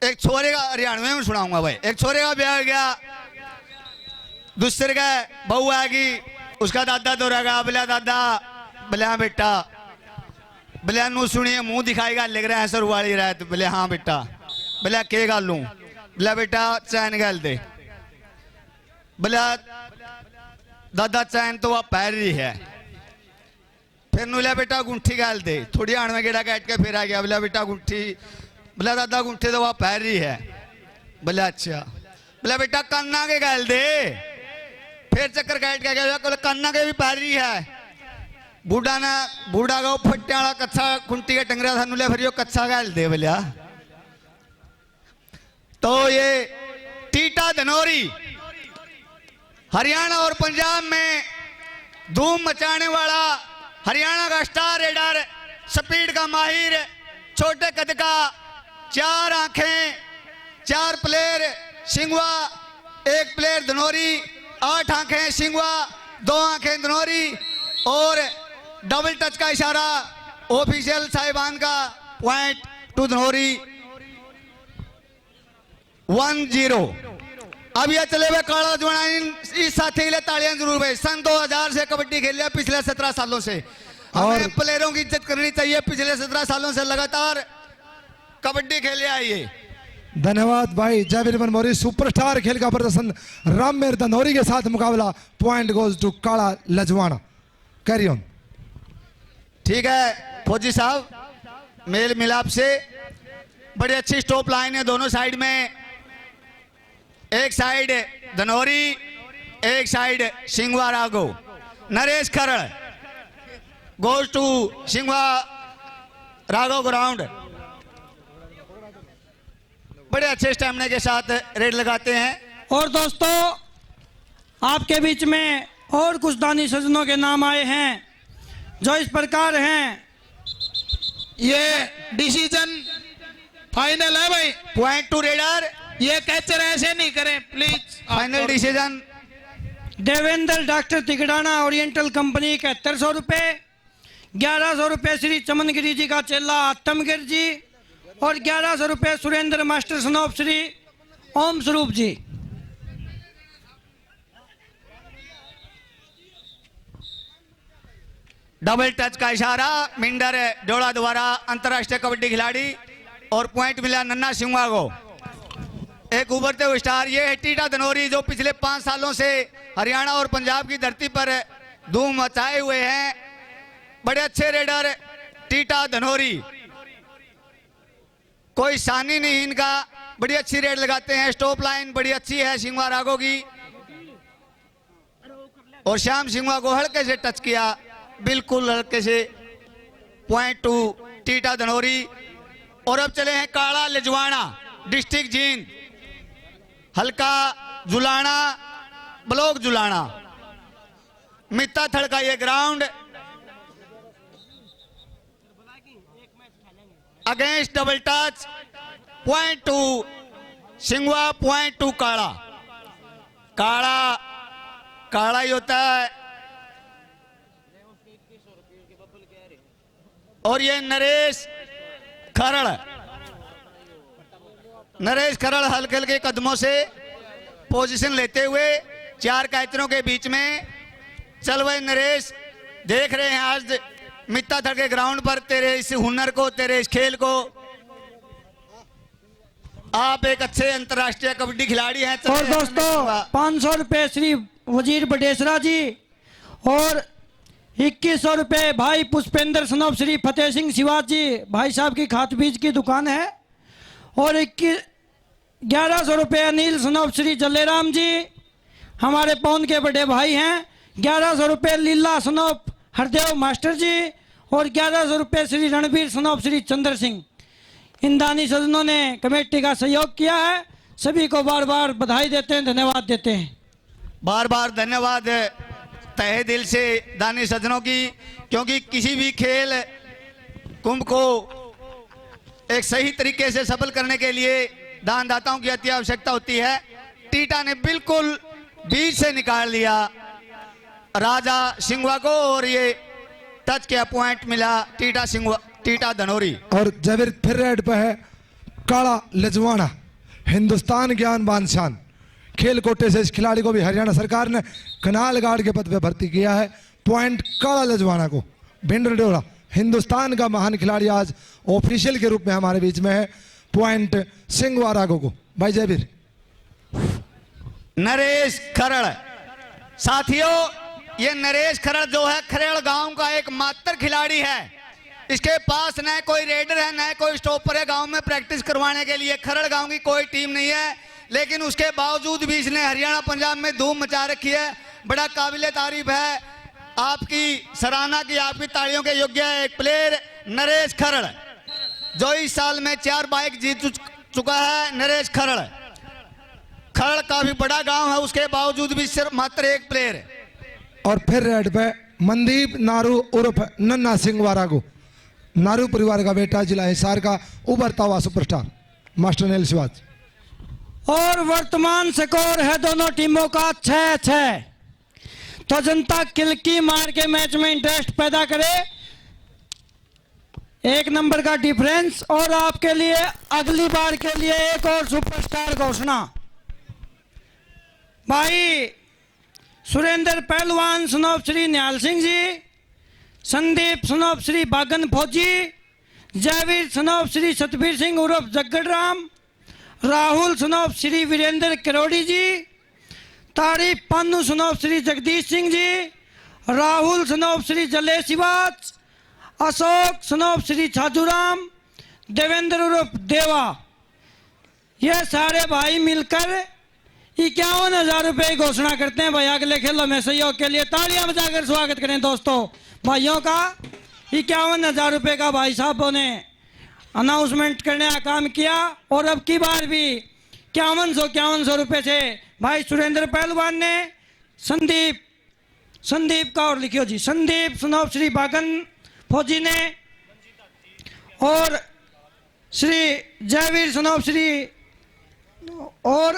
एक छोरे का हरियाणवी में सुनाऊंगा भाई। एक छोरे का ब्याह हो गया, दूसरे का बहू आएगी, उसका दादा तो रहेगा, बोला दादा, बोले हाँ बेटा, बोले नू सुनिए मुंह दिखाएगा, लग रहा है सर वाली रहा है, तो बोले हाँ बेटा, बोला के गाल लूं, बोला बेटा चैन गाल दे, बोला दादा चैन तो वह पैर रही है, फिर बोला बेटा गुंठी गाल दे, थोड़ी आड़ में गेड़ा काट के फिर आ गया, बोला बेटा गुंठी, बोला दादा गुंठी तो वह पैर रही है, बोला अच्छा, बोला बेटा कन्ना के गाल दे, फिर चक्कर काट के गया, कन्ना के भी पैर रही है, बूढ़ा का फट्टे वाला कच्चा कुंटी का टंगरा था, नुले फिर यो कच्चा गाल दे, बोलिया। तो ये टीटा धनौरी हरियाणा और पंजाब में धूम मचाने वाला, हरियाणा का स्टार रेडर, स्पीड का माहिर, छोटे कद का, 4 आंखें, 4 प्लेयर सिंगवा, 1 प्लेयर धनौरी, 8 आंखें सिंगवा, 2 आंखें धनौरी, और डबल टच का इशारा ऑफिशियल साहिबान का, पॉइंट टू धनौरी 1-0। अब यह चले हुए काला जुआना, इस साथी के लिए तालियां जरूर भाई। सन 2000 से कबड्डी खेल लिया, पिछले 17 सालों से हमें प्लेयरों की इज्जत करनी चाहिए। पिछले 17 सालों से लगातार कबड्डी खेले आइए। धन्यवाद भाई जावेद बनमोरी। सुपरस्टार खेल का प्रदर्शन राममेर धनौरी के साथ मुकाबला, पॉइंट गोज टू काला लजवाना। Carry on. ठीक है फौजी साहब, मेल मिलाप से बड़ी अच्छी स्टॉप लाइन है दोनों साइड में, एक साइड धनौरी, एक side Singhwa Ragho. Naresh Kharar goes to Singhwa Ragho ground, बड़े अच्छे स्टैमिना के साथ रेड लगाते हैं। और दोस्तों आपके बीच में और कुछ दानी सज्जनों के नाम आए हैं जो इस प्रकार हैं। ये डिसीजन फाइनल है भाई, पॉइंट टू रेडर, ये कैचर ऐसे नहीं करें please. Final decision. Devendra doctor Tigrana oriental company 7100 रुपये, 1100 रुपये श्री चमनगिरी जी का चेला आत्मगिर जी, और 1100 रुपये सुरेंद्र मास्टर सनोप श्री ओम स्वरूप जी। डबल टच का इशारा मिंडर डोला द्वारा, अंतरराष्ट्रीय कबड्डी खिलाड़ी, और पॉइंट मिला नन्ना सिंगवा को। एक उभरते हुए स्टार ये है टीटा धनौरी, जो पिछले 5 सालों से हरियाणा और पंजाब की धरती पर धूम मचाए हुए हैं। बड़े अच्छे रेडर टीटा धनौरी, कोई सानी नहीं इनका, बड़ी अच्छी रेड लगाते हैं। स्टॉप लाइन बड़ी अच्छी है सिंगवा राघो की, और श्याम सिंगवा को हल्के से टच किया, बिल्कुल हल्के से, पॉइंट टू टीटा धनौरी। और अब चले हैं काला लजवाना डिस्ट्रिक्ट जींद, हल्का जुलाना, ब्लॉक जुलाना, मित्ता थड़ का ये ground, against double touch, point to Singhwa, point to Kala. Kala काला ही होता है। और ये नरेश खरड़, नरेश खरड़ हल्के हल्के कदमों से पोजीशन लेते हुए 4 कैचरों के बीच में चल भाई नरेश, देख रहे हैं आज मित्ता थड़ के ग्राउंड पर तेरे इस हुनर को, तेरे इस खेल को। आप एक अच्छे अंतर्राष्ट्रीय कबड्डी खिलाड़ी हैं। और दोस्तों 500 रुपये श्री वजीर बडेसरा जी, और 2100 रुपये भाई पुष्पेंद्र सनोप श्री फतेह सिंह शिवाज जी, भाई साहब की खाद बीज की दुकान है, और 1100 रुपये अनिल सनोप श्री जलेराम जी, हमारे पौन के बड़े भाई हैं। 1100 रुपये लीला सनोप हरदेव मास्टर जी, और 1100 रुपये श्री रणवीर सनोप श्री चंद्र सिंह। इन दानी सज्जनों ने कमेटी का सहयोग किया है, सभी को बार बार बधाई देते हैं, धन्यवाद देते हैं। बार बार धन्यवाद तहे दिल से दानी सज्जनों की, क्योंकि किसी भी खेल कुंभ को एक सही तरीके से सफल करने के लिए दानदाताओं की अति आवश्यकता होती है। टीटा ने बिल्कुल बीच से निकाल लिया राजा सिंगवा को, और ये टच किया, पॉइंट मिला टीटा धनौरी। और जावेद फिर रेड पे है, काला लजवाना। हिंदुस्तान ज्ञान बानशान खेल कोटे से इस खिलाड़ी को भी हरियाणा सरकार ने कनाल गार्ड के पद पे भर्ती किया है। पॉइंट काला लजवाना को। भिंड डोरा हिंदुस्तान का महान खिलाड़ी आज ऑफिशियल के रूप में हमारे बीच में है। पॉइंट सिंगवारा को भाई जयवीर। नरेश खरड़। साथियों, ये नरेश खरड़ जो है खरेड़ गांव का एक मात्र खिलाड़ी है। इसके पास न कोई रेडर है न कोई स्टॉपर है गांव में प्रैक्टिस करवाने के लिए। खरड़ गांव की कोई टीम नहीं है, लेकिन उसके बावजूद भी इसने हरियाणा पंजाब में धूम मचा रखी है। बड़ा काबिले तारीफ है, आपकी सराहना की, आपकी तालियों के योग्य है एक प्लेयर नरेश खरड़, जो इस साल में 4 बाइक जीत चुका है। नरेश खरड़। खरड़ काफी बड़ा गांव है, उसके बावजूद भी सिर्फ मात्र एक प्लेयर है। और फिर रेड पे मनदीप नारू उर्फ नन्ना सिंगवारा को। नारू परिवार का बेटा, जिला हिसार का उभरता हुआ सुपरस्टार मास्टर नेल शिवाज। और वर्तमान स्कोर है दोनों टीमों का 6-6। तो जनता किलकी मार के मैच में इंटरेस्ट पैदा करे। 1 नंबर का डिफरेंस। और आपके लिए अगली बार के लिए एक और सुपरस्टार घोषणा। भाई सुरेंद्र पहलवान सनोप श्री निहाल सिंह जी, संदीप सनोप श्री बागन फौजी, जयवीर सनोप श्री सतबीर सिंह उर्फ जग्गड़ राम, राहुल सनोप श्री वीरेंद्र करोड़ी जी, तारीफ पानू सनोप श्री जगदीश सिंह जी, राहुल सनोप श्री जले शिवाज, अशोक सनोप श्री छाजूराम, देवेंद्र उर्फ देवा। ये सारे भाई मिलकर 51,000 रुपए की घोषणा करते हैं। भाई अगले खेलों में सहयोग के लिए तालियां बजाकर स्वागत करें दोस्तों भाइयों का। 51,000 रुपए का भाई साहबों ने अनाउंसमेंट करने का काम किया। और अब की बार भी 5100 रुपए से भाई सुरेंद्र पहलवान ने, संदीप का और लिखियो जी, संदीप सनोप श्री बागन फौजी ने और श्री जयवीर सनोप श्री और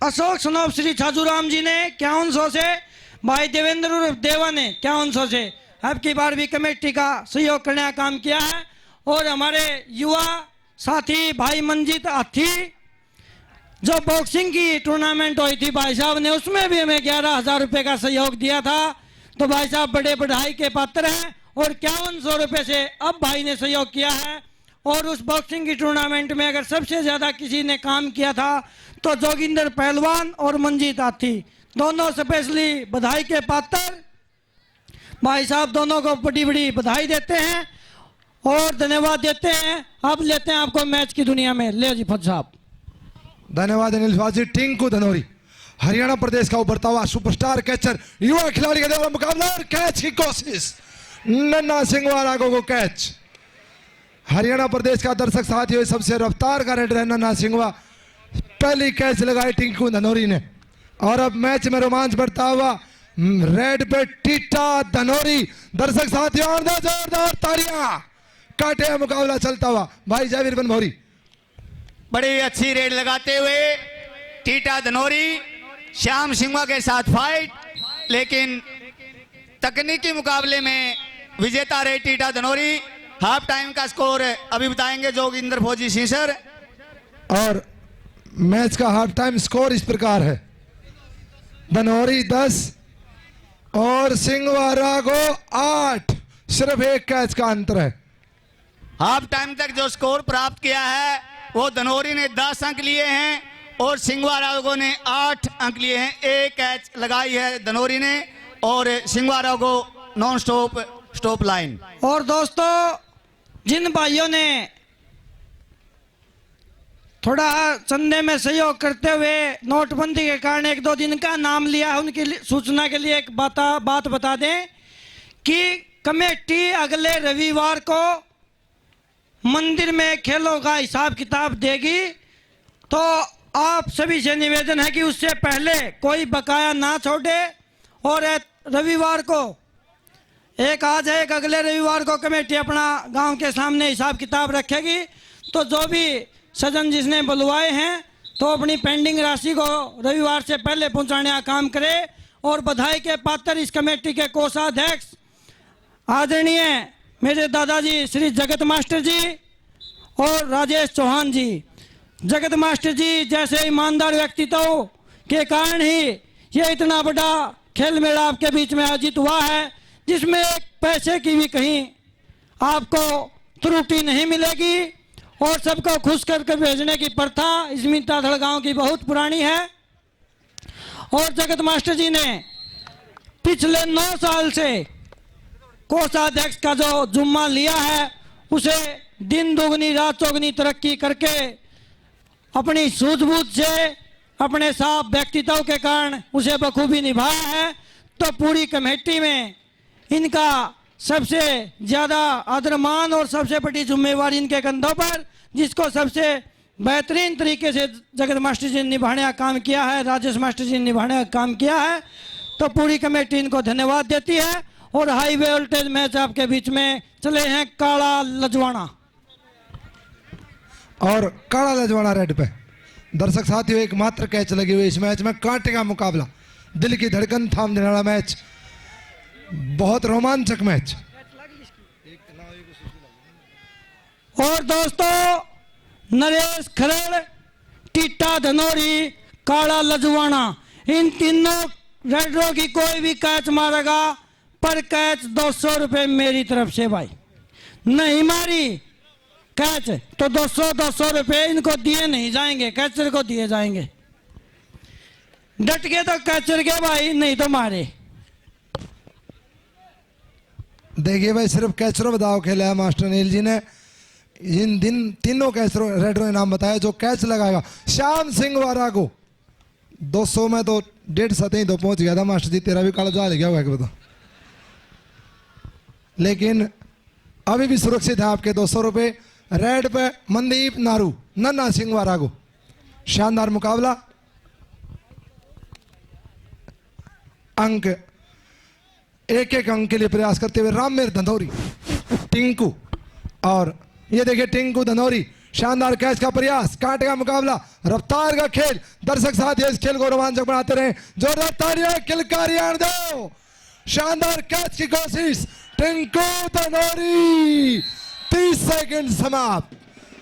अशोक सनोप श्री छाजूराम जी ने 5100 से, भाई देवेंद्र उर्फ देवा ने 5100 से अब की बार भी कमेटी का सहयोग करने का काम किया है। और हमारे युवा साथी भाई मंजीत हाथी, जो बॉक्सिंग की टूर्नामेंट हुई थी भाई साहब ने, उसमें भी हमें 11,000 रुपए का सहयोग दिया था। तो भाई साहब बड़े बधाई के पात्र हैं। और 5100 रुपए से अब भाई ने सहयोग किया है। और उस बॉक्सिंग की टूर्नामेंट में अगर सबसे ज्यादा किसी ने काम किया था तो जोगिंदर पहलवान और मंजीत हाथी, दोनों स्पेशली बधाई के पात्र। भाई साहब दोनों को बड़ी बड़ी बधाई देते हैं और धन्यवाद देते हैं। अब लेते हैं आपको मैच की दुनिया में। ले जी फौज साहब। धन्यवाद अनिल शिवाजी। टिंकू धनौरी हरियाणा प्रदेश का उभरता हुआ सुपरस्टार कैचर, युवा खिलाड़ी के द्वारा मुकाबला और कैच की कोशिश। नन्ना सिंगवारा को कैच। हरियाणा प्रदेश का दर्शक साथियों सबसे रफ्तार का रेडर है नन्ना सिंगवा। पहली कैच लगाई टिंकू धनौरी ने। और अब मैच में रोमांच बढ़ता हुआ रेड पे टीटा धनौरी। दर्शक साथियों जोरदार तालियां। काटे मुकाबला चलता हुआ भाई जयवीर बनभौरी। बड़ी अच्छी रेड लगाते हुए टीटा धनौरी श्याम सिंगवा के साथ फाइट, लेकिन तकनीकी मुकाबले में विजेता रहे टीटा धनौरी। हाफ टाइम का स्कोर अभी बताएंगे जोगिंदर फौजी सिंह सर। और मैच का हाफ टाइम स्कोर इस प्रकार है, धनौरी 10 और सिंगवारा को 8। सिर्फ एक कैच का अंतर है। हाफ टाइम तक जो स्कोर प्राप्त किया है वो धनौरी ने 10 अंक लिए हैं और सिंगवारा ने 8 अंक लिए हैं। एक कैच लगाई है धनौरी ने और सिंगवारा को नॉन स्टॉप लाइन। और दोस्तों जिन भाइयों ने थोड़ा चंदे में सहयोग करते हुए नोटबंदी के कारण 1-2 दिन का नाम लिया है, उनकी सूचना के लिए एक बात बता दें कि कमेटी अगले रविवार को मंदिर में खेलों का हिसाब किताब देगी। तो आप सभी से निवेदन है कि उससे पहले कोई बकाया ना छोड़े। और रविवार को एक आज है, एक अगले रविवार को कमेटी अपना गांव के सामने हिसाब किताब रखेगी। तो जो भी सज्जन जिसने बुलवाए हैं तो अपनी पेंडिंग राशि को रविवार से पहले पहुंचाने का काम करे। और बधाई के पात्र इस कमेटी के कोषाध्यक्ष आदरणीय मेरे दादाजी श्री जगत मास्टर जी और राजेश चौहान जी। जगत मास्टर जी जैसे ईमानदार व्यक्तित्व के कारण ही ये इतना बड़ा खेल मेला आपके बीच में आयोजित हुआ है, जिसमें एक पैसे की भी कहीं आपको त्रुटि नहीं मिलेगी और सबको खुश करके भेजने की प्रथा इस मीताथड़ गांव की बहुत पुरानी है। और जगत मास्टर जी ने पिछले 9 साल से कोषाध्यक्ष का जो जुम्मा लिया है उसे दिन दोगुनी रात चौगुनी तरक्की करके अपनी सूझबूझ से अपने साफ व्यक्तित्व के कारण उसे बखूबी निभाया है। तो पूरी कमेटी में इनका सबसे ज़्यादा आदरमान और सबसे बड़ी जिम्मेवारी इनके कंधों पर, जिसको सबसे बेहतरीन तरीके से जगत मास्टर जी ने निभाने का काम किया है, राजेश मास्टर जी ने निभाने का काम किया है। तो पूरी कमेटी इनको धन्यवाद देती है। और हाई वोल्टेज मैच आपके बीच में चले हैं काला लजवाना और काला लजवाना रेड पे। दर्शक साथियों, एकमात्र कैच लगी हुई इस मैच में, कांटे का मुकाबला, दिल की धड़कन थाम देने वाला मैच, बहुत रोमांचक मैच। और दोस्तों नरेश खरड़, टीटा धनौरी, काला लजवाना, इन तीनों रेडरों की कोई भी कैच मारेगा पर कैच 200 रुपये मेरी तरफ से भाई। नहीं मारी कैच तो 200 रुपये इनको दिए नहीं जाएंगे, कैचर को दिए जाएंगे। डट के तो कैचर के भाई, नहीं तो मारे। देखिए भाई, सिर्फ कैचरों में दाव खेला है मास्टर नील जी ने। इन तीनों कैचरों रेडरों नाम बताया जो कैच लगाएगा। श्याम सिंह वारा को 200 में तो 1.5 सतही तो पहुंच गया था मास्टर जी, तेरा भी काला जाल गया होगा कि बता। लेकिन अभी भी सुरक्षित है आपके 200 रुपये। रेड पे मनदीप नारू, नन्ना सिंह वारा को, शानदार मुकाबला। अंक एक अंक के लिए प्रयास करते हुए राममेर धनौरी, टिंकू, और ये देखिए टिंकू धनौरी, शानदार कैच का प्रयास, कांटे का मुकाबला, रफ्तार का खेल। दर्शक साथियों, इस खेल को रोमांचक बनाते रहे, जोरदार तालियां, किलकारियां दो। शानदार कैच की कोशिश, टिंकू धनौरी। 30 सेकंड समाप्त।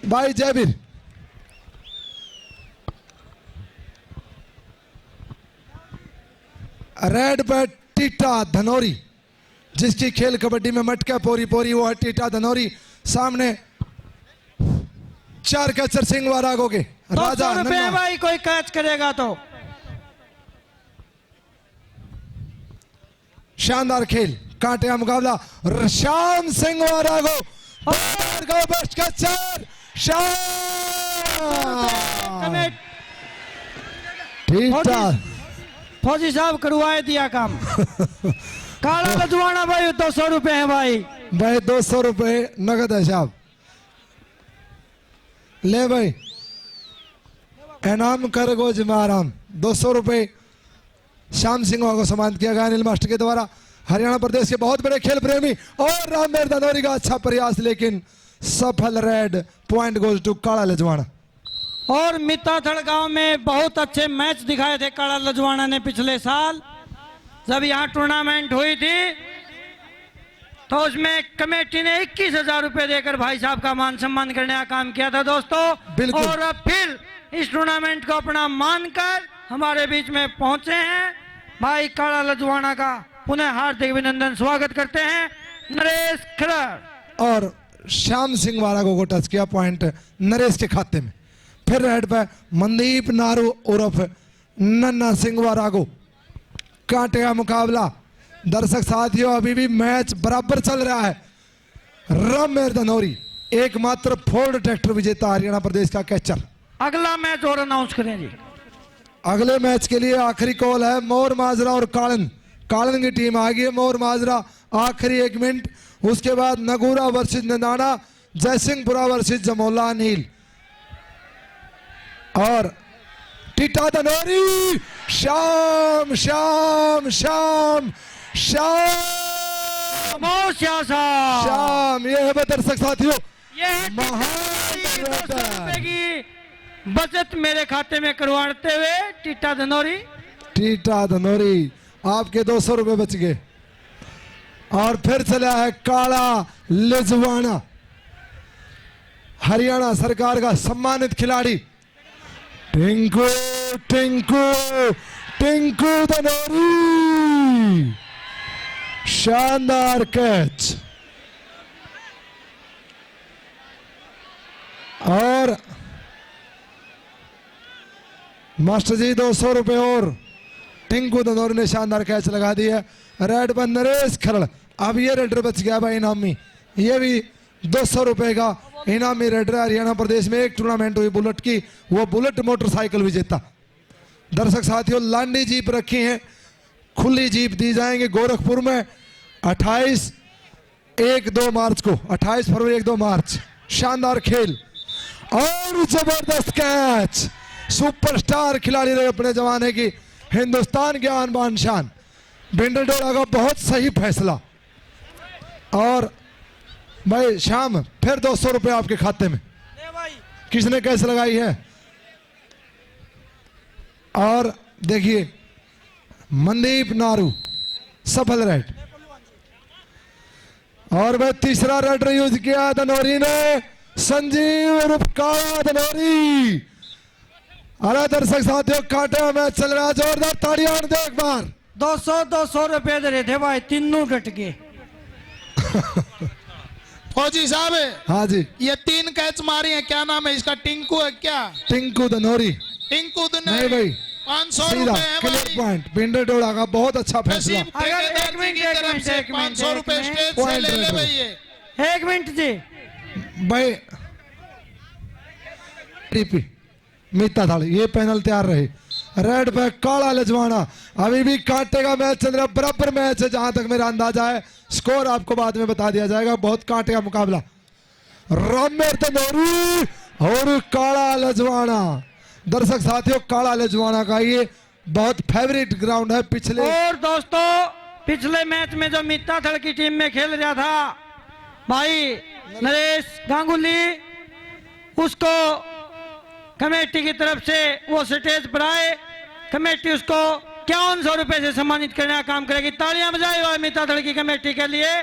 भाई जयवीर, रेड पर टीटा धनौरी, जिसकी खेल कबड्डी में मटका पोरी पोरी, वो है टीटा धनौरी। सामने 4 कैचर सिंह वारागो के राजा 200 रुपये भाई कोई कैच करेगा तो। शानदार खेल, कांटे का मुकाबला, श्याम सिंह वारागो और बेस्ट कैचर श्याम। टीटा फौजी साहब करवाए दिया काम। काला लजवाना भाई 200 रुपये है भाई। भाई 200 रुपये नगद है साहब। ले भाई, इनाम कर गो जिमाराम। 200 रुपये श्याम सिंह को सम्मानित किया गया अनिल मास्टर के द्वारा। हरियाणा प्रदेश के बहुत बड़े खेल प्रेमी और राममेर धनौरी का अच्छा प्रयास, लेकिन सफल। रेड पॉइंट गोज टू काला लजवाना। और मिताथड़ गांव में बहुत अच्छे मैच दिखाए थे काला लजवाना ने पिछले साल, जब यहाँ टूर्नामेंट हुई थी तो उसमें कमेटी ने 21,000 रुपए देकर भाई साहब का मान सम्मान करने का काम किया था दोस्तों। बिल्कुल। और अब फिर इस टूर्नामेंट को अपना मानकर हमारे बीच में पहुंचे हैं भाई काला लजवाना का पुनः हार्दिक अभिनंदन स्वागत करते हैं नरेश खरड़। और श्याम सिंह वाला को टच किया पॉइंट नरेश के खाते में। फिर रेड पे मनदीप नारू उर्फ नन्ना सिंह वाला को, कांटे का मुकाबला। दर्शक साथियों, अभी भी मैच बराबर चल रहा है। राममेर धनौरी एकमात्र फोर्ड ट्रैक्टर विजेता हरियाणा प्रदेश का कैचर। अगला मैच और अनाउंस करें जी। अगले मैच के लिए आखिरी कॉल है मोर माजरा और कालन। कालन की टीम आ गई है, मोर माजरा आखिरी 1 मिनट, उसके बाद नगूरा वर्सेस नंदाना, जयसिंहपुरा वर्सेस जमोला नील। और टीटा धनौरी, श्याम श्याम श्याम श्याम श्याम। ये है दर्शक साथियों, ये है महान 200 रुपए की बचत मेरे खाते में करवाते हुए टीटा धनौरी। टीटा धनौरी, आपके 200 रुपए बच गए। और फिर चला है काला लजवाना, हरियाणा सरकार का सम्मानित खिलाड़ी, टिंकू टिंकू टिंकू धनौरी, शानदार कैच। और मास्टर जी 200 रुपए और टिंकू धनौरी ने शानदार कैच लगा दिया। रेड पर नरेश खरड़। अब ये रेडर बच गया भाई इनामी, ये भी 200 रुपए का इनामी रेडर। हरियाणा प्रदेश में एक टूर्नामेंट हुई बुलेट की, वो बुलेट मोटरसाइकिल विजेता। दर्शक साथियों, लांडी जीप रखी है, खुली जीप दी जाएंगे गोरखपुर में 28-1-2 मार्च को, 28 फरवरी 1-2 मार्च। शानदार खेल और जबरदस्त कैच। सुपरस्टार खिलाड़ी रहे अपने जमाने की, हिंदुस्तान के आन बान शान। बिंडल डोरा का बहुत सही फैसला। और भाई शाम फिर 200 रुपए आपके खाते में। किसने कैसे लगाई है? और देखिए मनदीप नारू सफल रेड। और वह तीसरा रेड यूज किया धनौरी ने, संजीव रूपकाला धनौरी। अरे दर्शक साथियों, कांटे में मैच चल रहा है, जोरदार तालियां दो एक बार। 200 रुपए दे रहे थे भाई, तीनों डट गए। फौजी साहब, हाँ जी, ये 3 कैच मारी है, क्या नाम है इसका? टिंकू है क्या? टिंकू धनौरी। टिंकू नहीं भाई, 500 सीधा रुपए है क्लियर भाई। पॉइंट। बिंडल डोड़ा का बहुत अच्छा फैसला। नसीब ठेकेदार जी की तरफ से 500 रुपए स्टेज से ले ले भाई। ये 1 मिनट जी भाई टीपी मीता थाली, ये पैनल तैयार रहे। रेड पे काला लजवाना। अभी भी कांटे का मैच चल रहा, बराबर मैच है जहां तक मेरा अंदाजा है। स्कोर आपको बाद में बता दिया जाएगा। बहुत कांटे का मुकाबला। रामेर धनौरी और काला लजवाना। दर्शक साथियों, काला लजवाना का ये बहुत फेवरेट ग्राउंड है पिछले। और दोस्तों, पिछले मैच में जो मीता थड़ की टीम में खेल रहा था भाई नरेश गांगुली, उसको कमेटी की तरफ से वो स्टेज पर आए। कमेटी उसको 5100 रुपए से सम्मानित करने का काम करेगी। तालियां बजाए हुए मीता थड़ की कमेटी के लिए।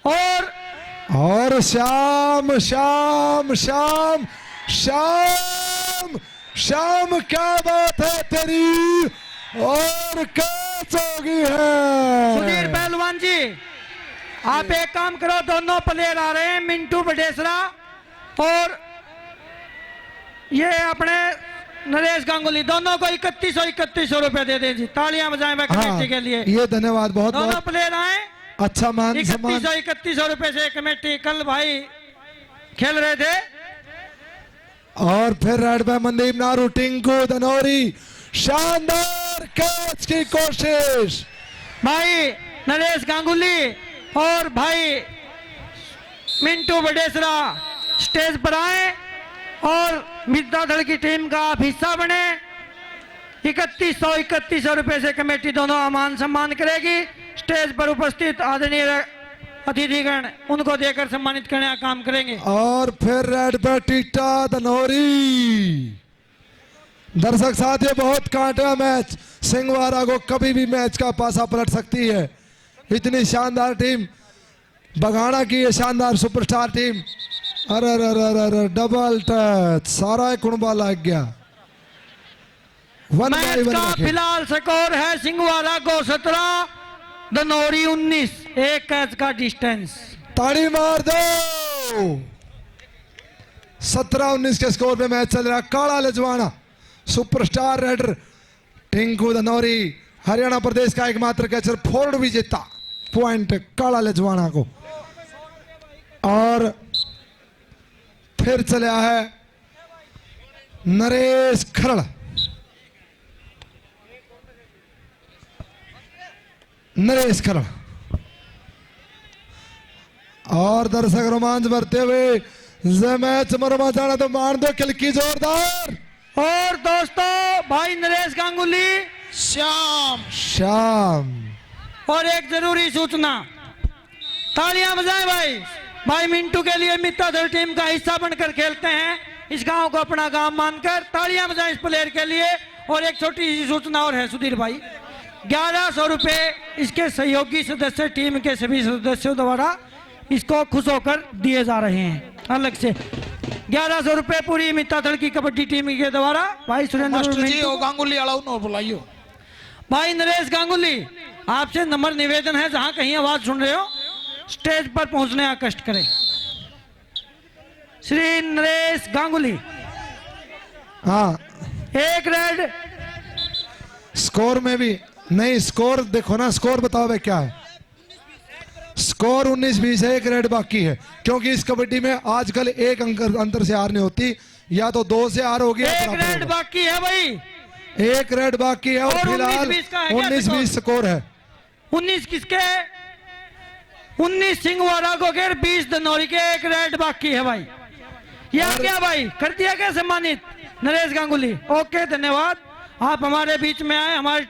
और शाम शाम शाम शाम शाम, क्या बात है तेरी। और कैच होगी है। सुधीर पहलवान जी, आप एक काम करो, दोनों प्लेयर आ रहे हैं, मिंटू बडेसरा और ये अपने नरेश गांगुली, दोनों को 3100 रुपए दे दें जी। तालियां बजाएं मैं कमेटी के लिए। ये धन्यवाद, बहुत दोनों बहुत प्लेयर आए। अच्छा मान सम्मान। 3100 रुपए से कमेटी कल भाई खेल रहे थे। और फिर रेड पे मनदीप नारू, टिंकू धनौरी। शानदार कैच की कोशिश भाई नरेश गांगुली और भाई मिंटू बडेसरा स्टेज पर आए और मिर्जा धड़ की टीम का आप हिस्सा बने। 3100 रुपए से कमेटी दोनों मान सम्मान करेगी। स्टेज पर उपस्थित आदरणीय अतिथिगण उनको देकर सम्मानित करने का काम करेंगे। और फिर रेड पे टीटा धनौरी। दर्शक साथियों, बहुत कांटा मैच। सिंहवाड़ा को कभी भी मैच का पासा पलट सकती है। इतनी शानदार टीम बघाना की, ये शानदार सुपरस्टार टीम। अरे अरे डबल टच, सारा कुंबा लग गया। मैच का फिलहाल स्कोर है सिंहवाड़ा को 17, धनौरी 19। एक कैच का डिस्टेंस। ताड़ी मार दो। 17-19 के स्कोर पे मैच चल रहा है। काला लजवाना सुपरस्टार रेडर टिंकू धनौरी, हरियाणा प्रदेश का एकमात्र कैचर, फोर्ड विजेता। पॉइंट काला लजवाना को। और फिर चला है नरेश खरड़। नरेश खरड़ और दर्शक रोमांच भरते हुए मैच मरमा जाना तो मान दो खिलकी जोरदार। और दोस्तों भाई नरेश गांगुली शाम। और एक जरूरी सूचना, तालियां बजाएं भाई। भाई मिंटू के लिए मित्ताधर टीम का हिस्सा बनकर खेलते हैं, इस गांव को अपना गांव मानकर। तालियां बजाएं इस प्लेयर के लिए। और एक छोटी सी सूचना और है सुधीर भाई, 1100 रुपए इसके सहयोगी सदस्य टीम के सभी सदस्यों द्वारा इसको खुश होकर दिए जा रहे हैं अलग से। 1100 रुपए पूरी मित्ताथल की कबड्डी टीम के द्वारा भाई सुरेंद्र मास्टर जी मिंटू वो को। गांगुली वाला नो बुलाइयो। भाई नरेश गांगुली आपसे नंबर निवेदन है, जहां कहीं आवाज सुन रहे हो स्टेज पर पहुंचने का कष्ट करें। श्री नरेश गांगुली हाँ, एक रेड। स्कोर में भी नहीं, स्कोर देखो ना, स्कोर बताओ भाई क्या है। स्कोर 19-20 है, एक रेड बाकी है, क्योंकि इस कबड्डी में आजकल एक अंतर से हार नहीं होती, या तो 2 से हार होगी या एक बराबर रेड होगा। बाकी है भाई, एक रेड बाकी है और और फिलहाल 19-20 का है क्या 19-20 स्कोर है। 19 किसके? 19 सिंहवाड़ा को घेर 20 दनौरी के, एक रेड बाकी है भाई। यह क्या भाई कर दिया क्या सम्मानित नरेश गांगुली? ओके धन्यवाद, आप हमारे बीच में आए, हमारे